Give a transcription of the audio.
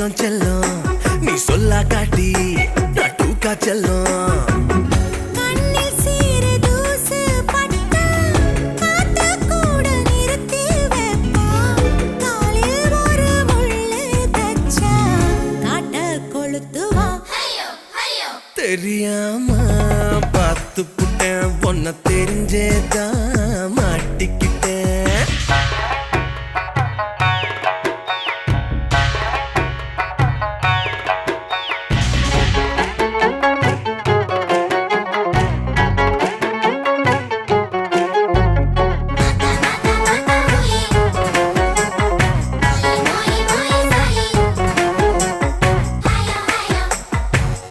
செல்லம் செல்லம் நீ சொல்லா காட்டி டூக்கா செல்லம் தெரியாம பார்த்து புட்டேன் பொண்ண தெரிஞ்சேதான் மாட்டிக்கிட்ட